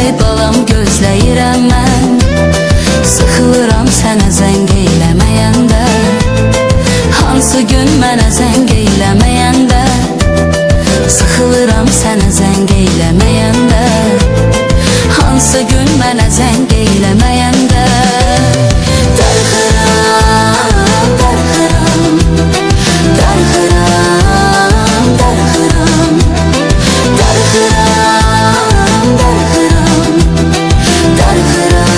ey balam gözləyirəm mən. Sıxılıram sənə zəng eyləməyəndə, hansı gün mənə zəng eyləməyəndə. Sıxılıram sənə zəng eyləməyəndə, hansı gün mənə zəng eyləməyəndə. Darıxıram, darıxıram, darıxıram, darıxıram, darıxıram, darıxıram, darıxıram, darıxıram.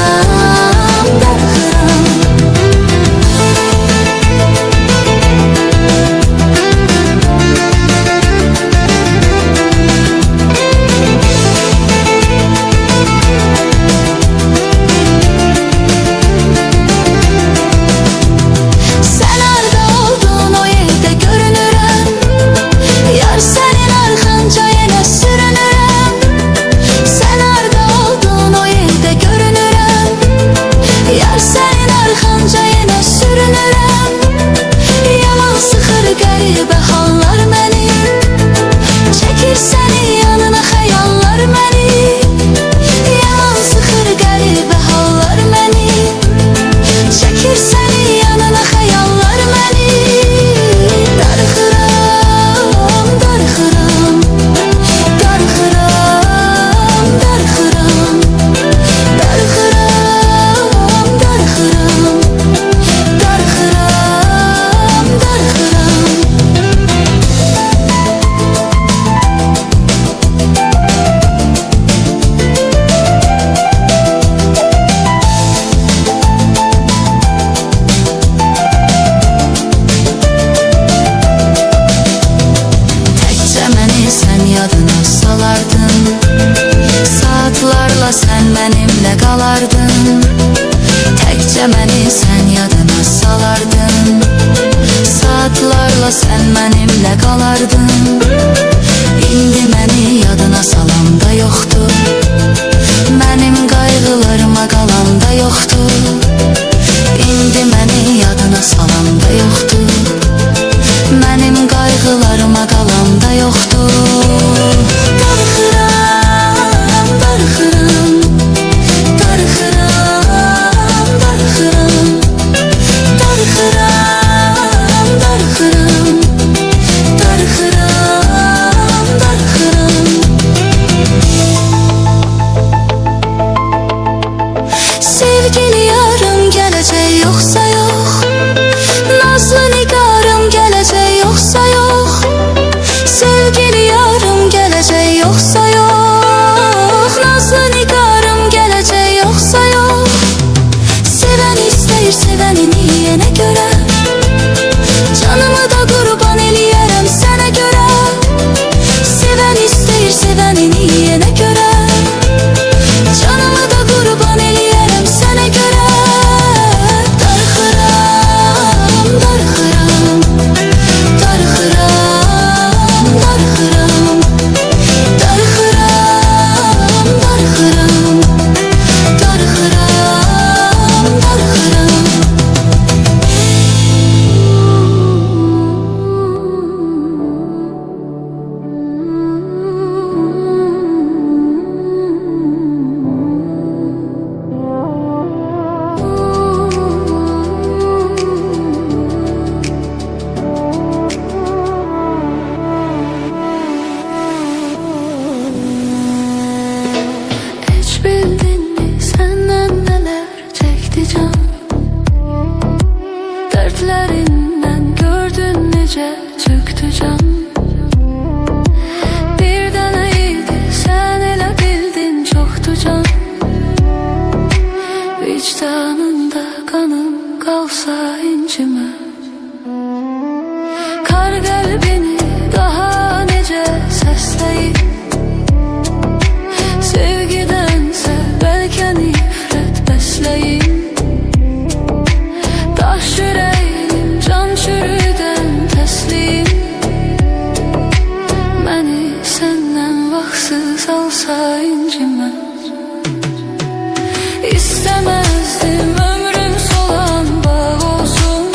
Saatlarla sen benimle qalardın, təkcə məni sən yadına salardın. Saatlarla sen benimle qalardın, indi məni yadına salan da yoxdur. Mənim qayğılarıma qalan da yoxdur. İndi məni yadına salan da yoxdur. Mənim qayğılarıma qalan da yoxdur. Darıxıram, darıxıram, darıxıram, darıxıram, darıxıram, darıxıram, darıxıram, darıxıram. Sevgili yarım gələcək yoxsa yox, nazlı nigarım gələcək yoxsa yox, sevgili yarım gələcək yoxsa yox, nazlı nigarım gələcək yoxsa yox. Sevən istəyir sevənini yenə görə, canımı da qurban eləyərəm sənə görə. Sevən istəyir sevənini yenə görə, canımı da qurban eləyərəm sənə görə. Darıxıram, darıxıram, darıxıram, darıxıram, darıxıram, darıxıram, darıxıram, darıxıram. Heç bildin mi səndən nələr çəkdi can? Dərdlərindən gördün necə çöktü can. Bir dənə idi sən elə bildin çoxdu can. Vicdanında qanım qalsa incimə, kar qəlbini daha necə səsləyib. Sevgidənsə bəlkə nifrət bəsləyim. Daş ürəyim can çürüdən təslim. Məni səndən vaxtsız alsa incimə. İstəməzdim ömrüm solan bağ olsun.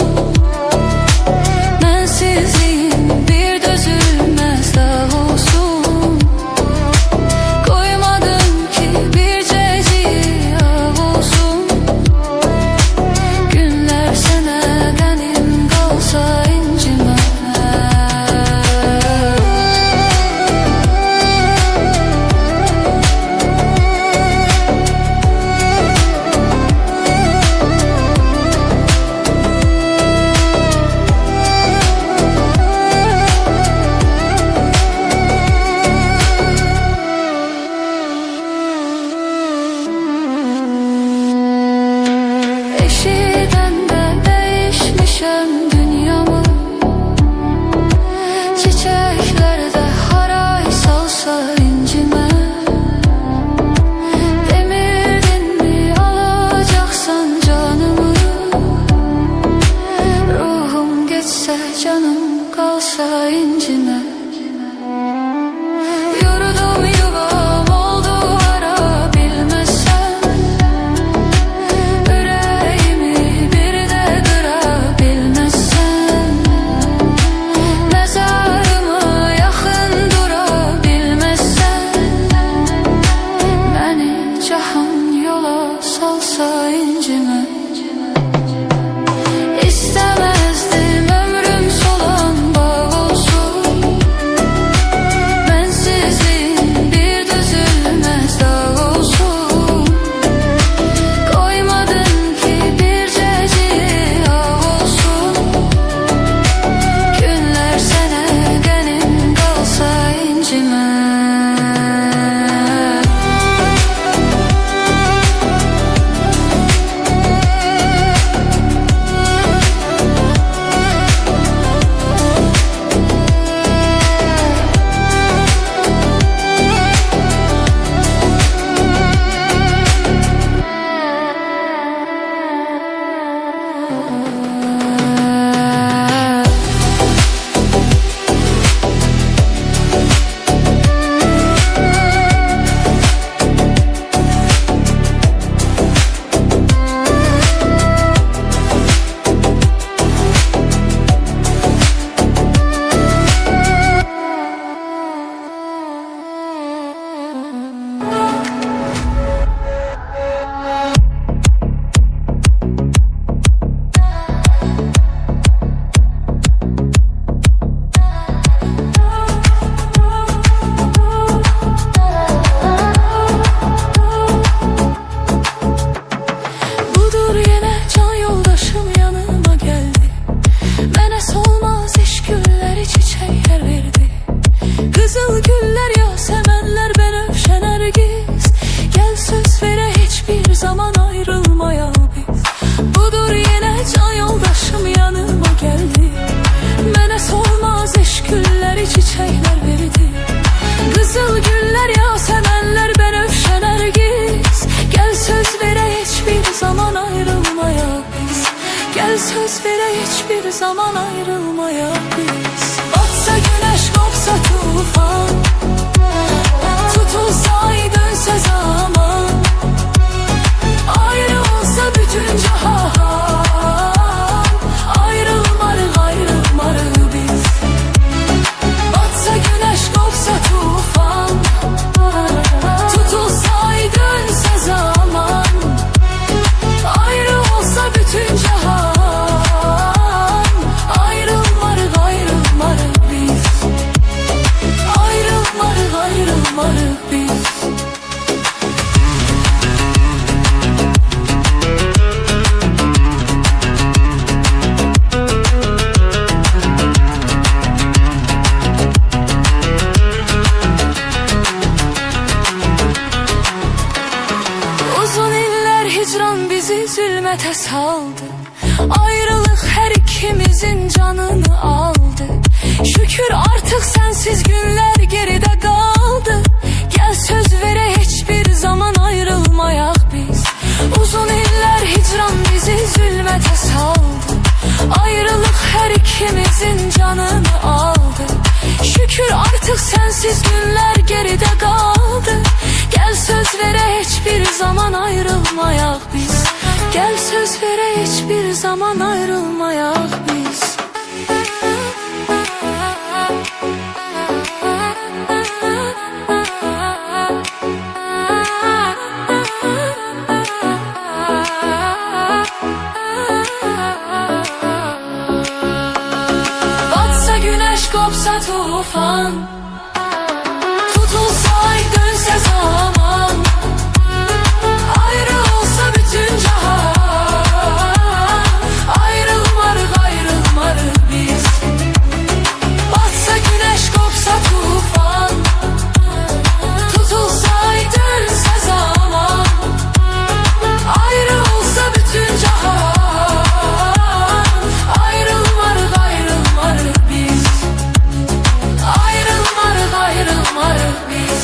zaman ayrılmaya biz. Budur yine can yoldaşım yanıma geldi. Mənə solmaz eşq gülləri, çiçəklər verdi. Qızıl güller, yasemenler, benövşə, nərgiz. Gel söz verək hiçbir zaman ayrılmaya biz. Gel söz verək hiçbir zaman ayrılmaya biz. Batsa güneş, kopsa tufan, tutulsa ay, dönse zaman, ayrı olsa bütün cahan, ayrılmarıq, ayrılmarıq biz. Batsa güneş, kopsa tufan, tutulsa ay, dönse zaman, ayrı olsa bütün cahan, ayrılmarıq, ayrılmarıq biz. Ayrılmarıq, ayrılmarıq biz. Uzun iller hicran bizi zulmete saldı. Ayrılık her ikimizin canını aldı. Şükür artık sensiz günler geride kaldı. Gel söz vere hiçbir zaman ayrılmayak biz. Uzun iller hicran bizi zulmete saldı. Ayrılık her ikimizin canını aldı. Şükür artık sensiz günler geride kaldı. Gel söz vere hiçbir zaman ayrılmayak biz. Gel söz vere hiçbir zaman ayrılmayak biz. Batsa güneş, kopsa tufan, tutulsa ay, dönse zaman, ayrı olsa bütün cahan, ayrılmarıq, ayrılmarıq biz. Batsa güneş, kopsa tufan, tutulsa ay, dönse zaman, ayrı olsa bütün cahan, ayrılmarıq, ayrılmarıq biz. Ayrılmarıq, ayrılmarıq biz.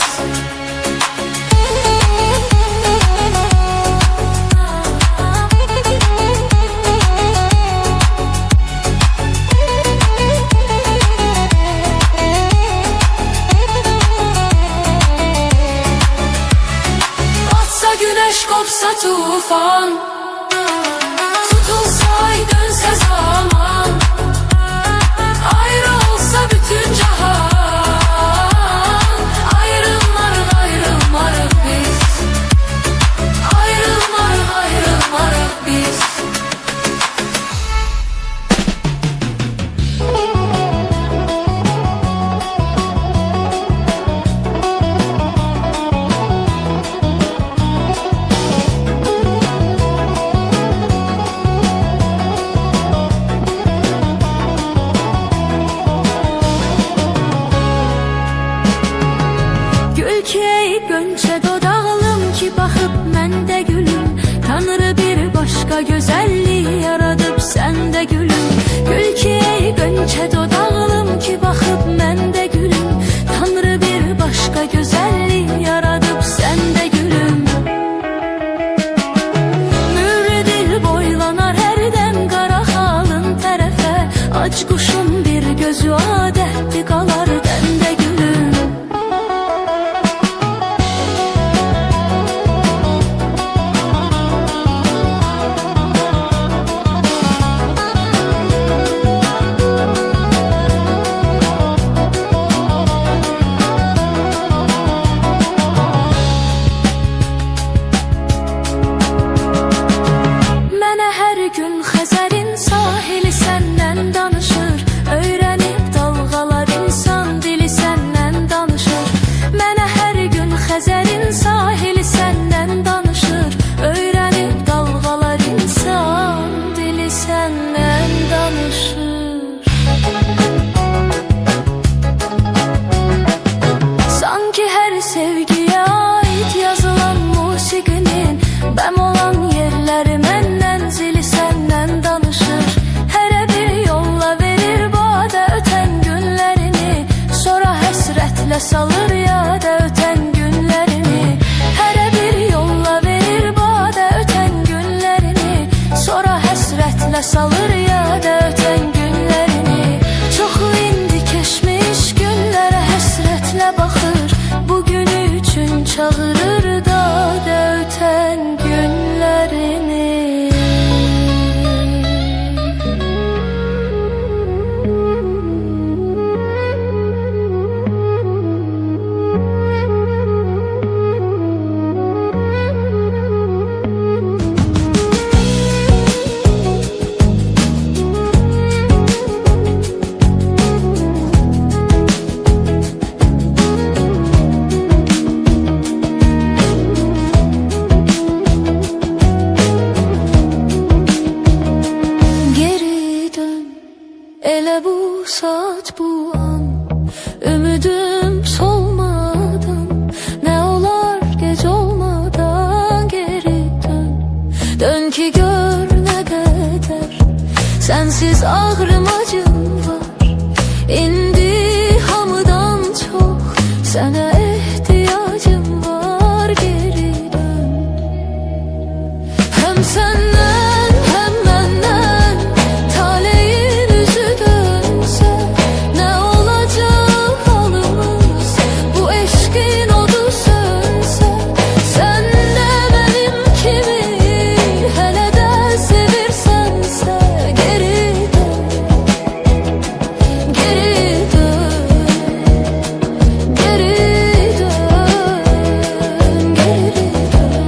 Batsa güneş, kopsa tufan, tutulsa ay, dönse zaman, ayrı olsa bütün cahan, ayrılmarıq, ayrılmarıq biz. Ayrılmarıq, ayrılmarıq biz. Gül ki ey gönçe dodağlım ki bakıp məndə gülüm. Tanrı bir başka güzelliği yaradıp sende gülüm. Gül ki ey gönçe dodağlım ki bakıp məndə gülüm. Tanrı bir başka güzelliği yaradıp sende gülüm. Mührü dil boylanar her dem qara xalın tərəfə. Ac quşun bir gözü adətli qalar dəndə gülüm. Mənə hər gün Xəzərin sahili səndən danışır. Öyrənib dalğalar insan dili səndən danışır. Mənə hər gün Xəzərin sahili səndən danışır. Öyrənib dalğalar insan dili səndən danışır. Sanki her sevgiye ait yazılan musiqinin bəm olan Sensiz ağrım acım var. İndi hamıdan çok sana ihtiyacım var. Geri dön. Hem senden hem benden taleyin yüzü dönse ne olacak halımız? Bu eşkin odu sönse sen de benim kimi hele de sevirsense geri dön, geri dön, geri dön, geri dön.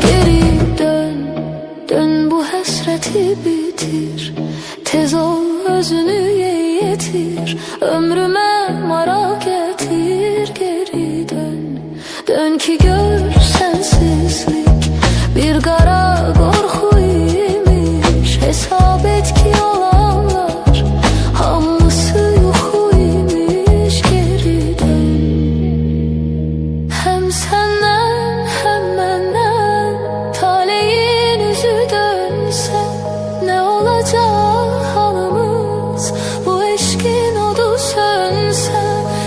Geri dön, dön bu hasreti bitir. Tez ol özünü yetir. Ömrüme mara getir. Geri dön, dön ki gör sensizlik bir kara korku imiş. Hesap et ki olanlar hamısı yuhu imiş. Geri dön. Hem senden hem benden taleyin yüzü dönse ne olacak halımız? Bu eşkin odu sönse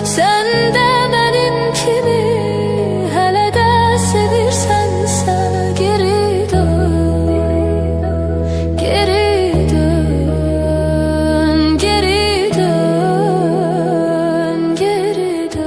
sen de benim kimi hele de sevirsense geri dön, geri dön, geri dön, geri dön.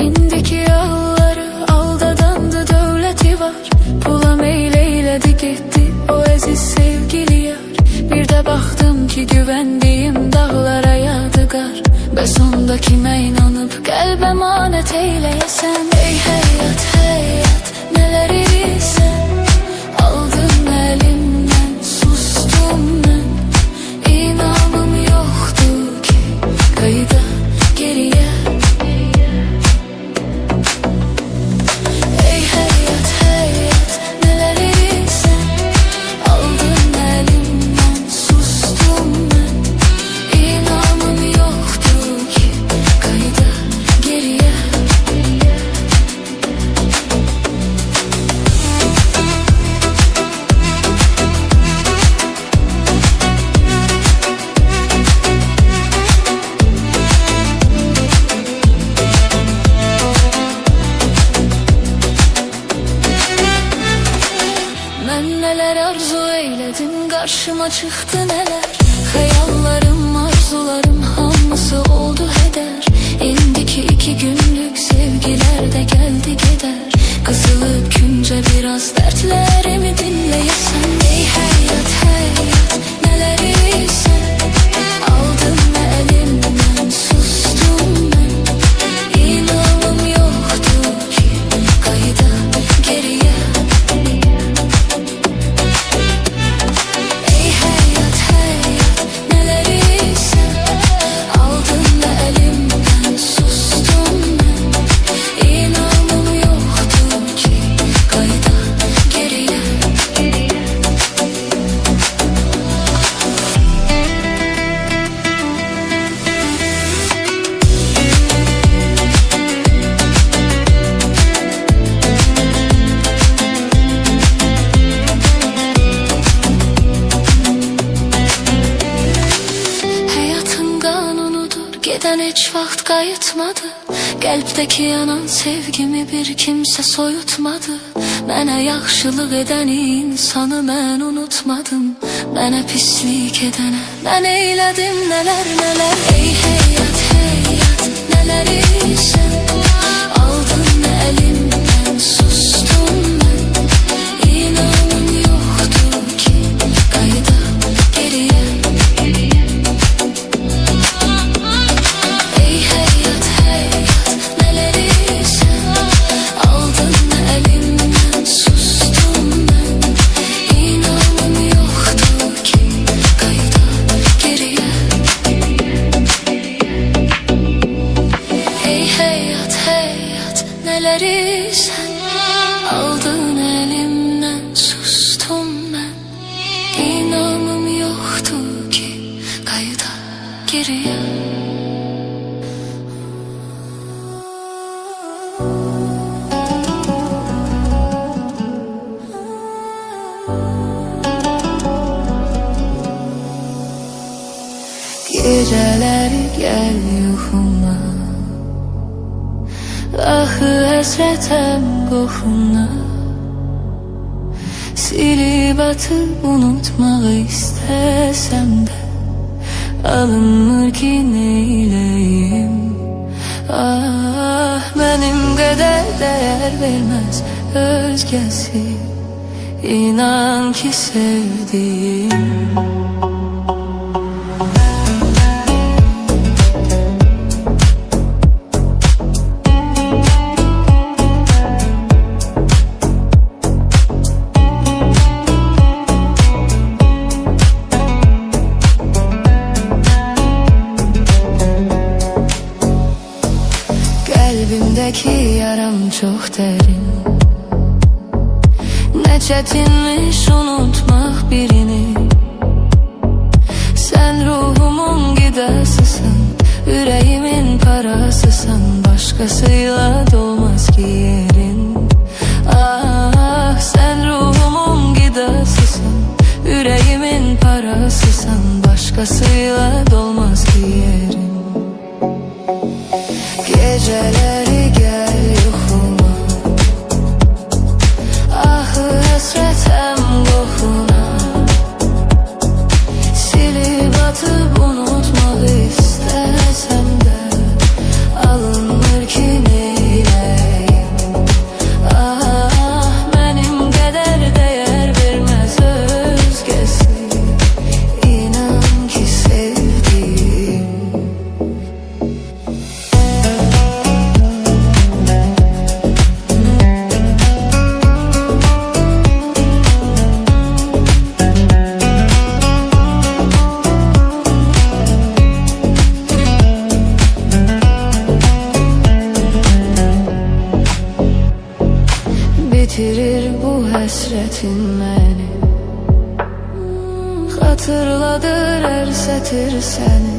İndiki yolları aldadandı devleti var. Pula meyleyledi gitti o aziz sevgili yar. Bir de baktım ki güvendiğim dağlara yadigar. Bəs onda kimə inanıp qəlb əmanət eyləyəsən? Ey həyat, həyat, nələr edirsən? Aldın əlimdən, sustum mən. İnanım yoxdur ki qayıda geriyə. Ey həyat, həyat, nələr edirsən? Aldın əlimdən, sustum mən. İnanım yoxdur ki qayıda geriyə. Mən nələr arzu eylədim, qarşıma çıxdı nələr. Xəyallarım, arzularım hamısı oldu hədər. İndiki 2 günlük sevgilər də gəldi gedər. Qısılıb küncə biraz dərdlərimi dinləyəsən. Ey həyat, həyat, nələr edirsən? Aldın əlimdən, sustum mən. İnanım yoxdur ki qayıda geriyə. Ey həyat, həyat, nələr heç vaxt qayıtmadı. Qəlbdəki yanan sevgimi bir kimsə soyutmadı. Mənə yaxşılıq edən insanı mən unutmadım. Mənə pislik edənə mən eylədim nələr nələr. Ey həyat həyat nələr etsən, aldın əlimdən sustum mən. İnanım yoxdur ki qayıda geriyə. Ey həyat həyat nələr etsən, aldın əlimdən sustum mən. İnanım yoxdur ki qayıda geriyə. Ey həyat həyat nələr etsən, aldın əlimdən sustum mən. İnanım yoxdur ki qayıda geriyə. Geceleri gel yuxuma, axı həsrətəm qoxuna. Silib atıb unutmaq istəsəm də alınmır ki neyləyim. Ah, mənim qədər dəyər verməz özgəsi, İnan ki sevdiyim. Kalbimdeki yaram çok derin. Ne çetinmiş unutmak birini. Sen ruhumun gidasısın, yüreğimin parasısın. Başkasıyla dolmaz ki yerin. Ah, sen ruhumun gidasısın, yüreğimin parasısın. Başkasıyla dolmaz ki yerin. Geceleri gel yuxuma, axı həsrətəm qoxuna. Silib atıb unutmaq istəsəm də alınmır ki neyləyim. Ah, mənim qədər dəyər verməz özgəsi, İnan ki sevdiyim. Bitirir bu həsrətin məni, xatırladır hər sətir səni.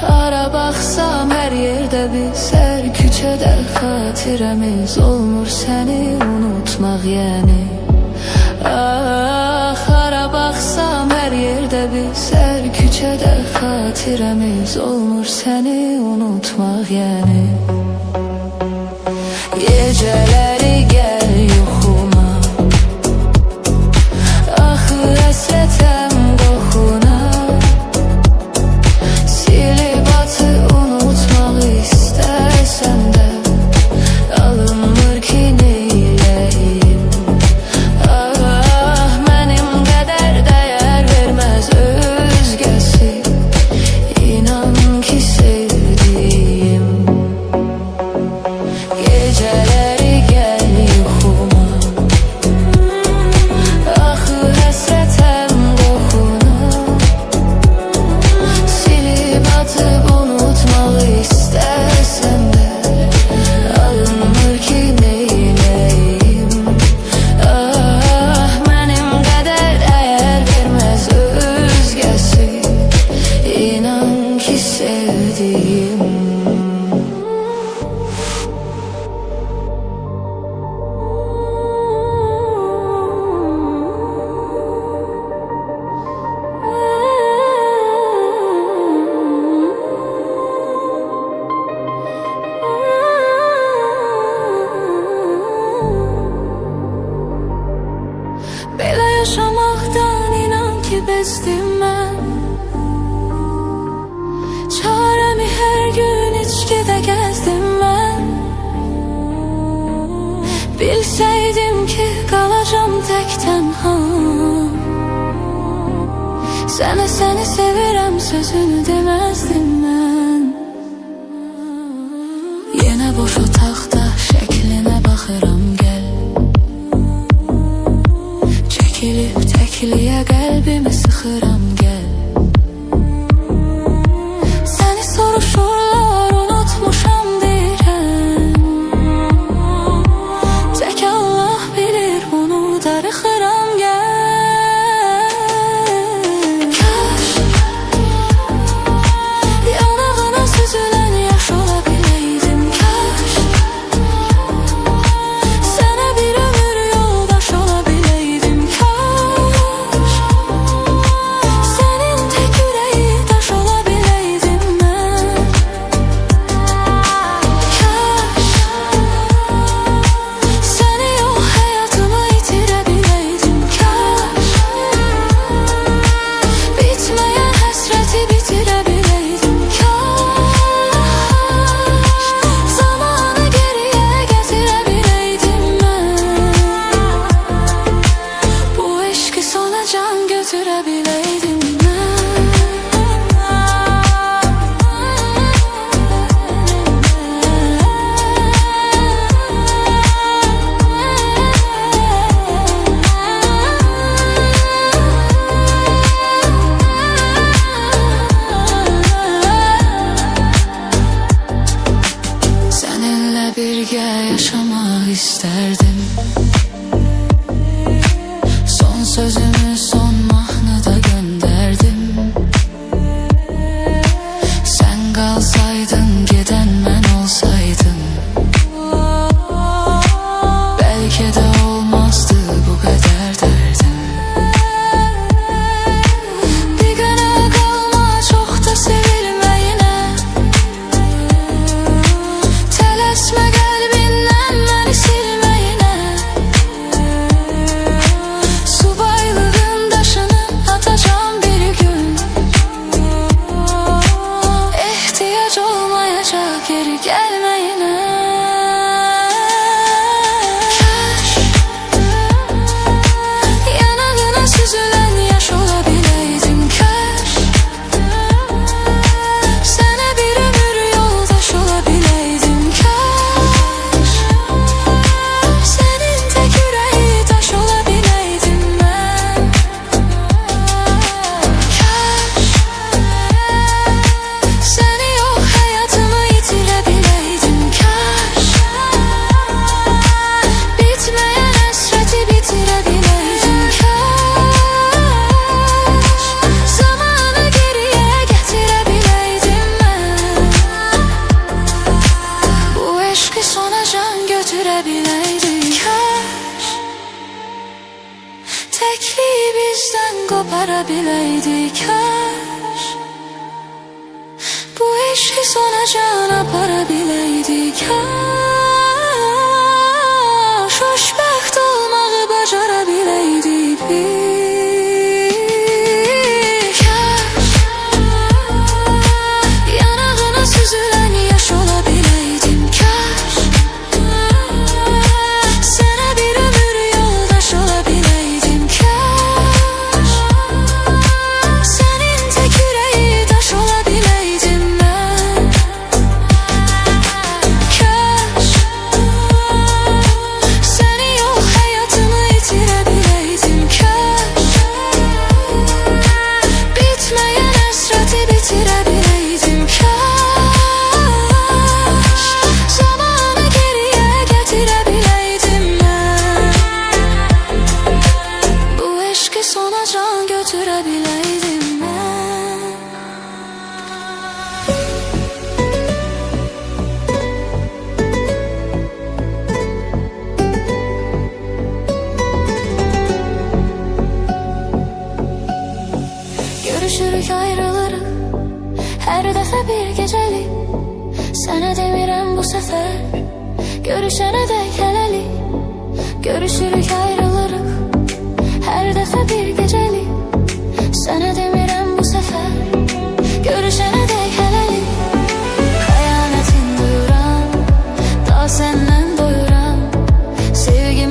Hara baxsam hər yerdə biz, hər küçədə xatirəmiz olmur səni unutmaq yəni. Ah, hara baxsam hər yerdə biz, hər küçədə xatirəmiz olmur səni unutmaq yəni. Geceleri gel yuxuma, axı həsrətəm qoxuna. Silib atıb unutmaq istəsəm də alınmır ki neyləyim. Ah, mənim qədər dəyər verməz özgəsi, İnan ki sevdiyim. Bilseydim ki kalacağım tek tenha, seni sevirəm sözünü demezdim ben. Yine boş otaqda şəklinə baxıram gel, çəkilib təkliyə qəlbimi sıxıram gel. Səni soruşurlar unutmuşam deyirəm, tək Allah bilir bunu darıxıram gel. Birgə yaşamaq isterdim. Son sözümü son mahnıda gönderdim. Sen kalsaydın geden ben olsaydım, belki de olmazdı bu kadar derdim. Bir güne kalma çok da sevilmeyine, tələsmə qəlbindən məni silməyinə. Subaylığın daşını atacağım bir gün, ehtiyac olmayacaq geri gəlməyinə. Kaş yanağına süzülən yaş ola biləydim. Kaş sənə bir ömür yoldaş ola biləydim. Kaş senin tek yüreği taş ola biləydim mən. Kaş seni yok hayatımı itirə biləydim. Kaş bitmeyen həsrəti bitirə biləydim. Kaş zamanı geriye gətirə biləydim mən. Bu eşqi sona can götürə biləydim. Kaş təkliyi bizdən qopara biləydik. Kaş bu eşqi sona can apara biləydik. Kaş xoşbəxt olmağı bacara biləydik biz. Kaş yanağına süzülən yaş ola biləydim. Kaş sənə bir ömür yoldaş ola biləydim. Kaş sənin tek yüreği taş ola biləydim mən. Kaş səni yok hayatımı itirə biləydim. Kaş bitmeyen həsrəti bitirə biləydim. Kaş zamanı geriye gətirə biləydim mən. Bu eşqi sona can götürə biləydim mən. Görüşürük ayrılırıq her dəfə bir gecəlik. Sənə demirəm bu səfər görüşənə dək hələlik. Görüşürük ayrılırıq her dəfə bir gecəlik. Sənə demirəm bu səfər görüşənə dək hələlik. Xəyanətin duyuram, daha səndən doyuram. Sevgim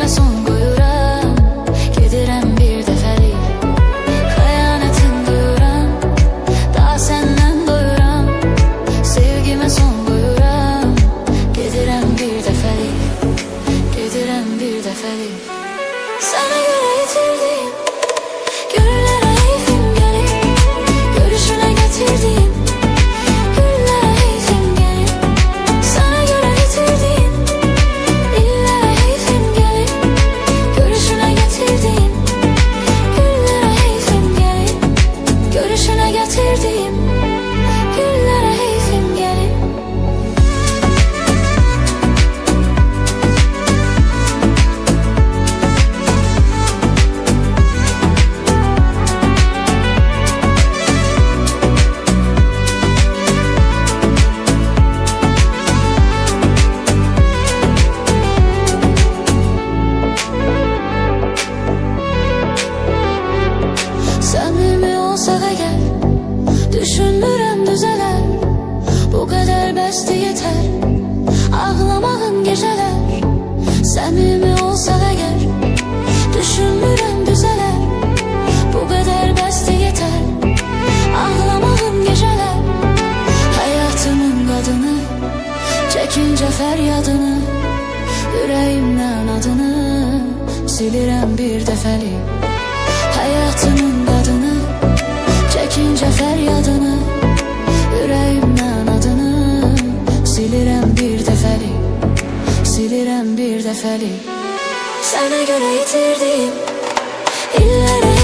çəkincə fəryadını, ürəyimdən adını silirəm bir dəfəlik. Həyatımın qadını, çəkincə fəryadını, ürəyimdən adını silirəm bir dəfəlik, silirəm bir dəfəlik. Sənə görə itirdim illərə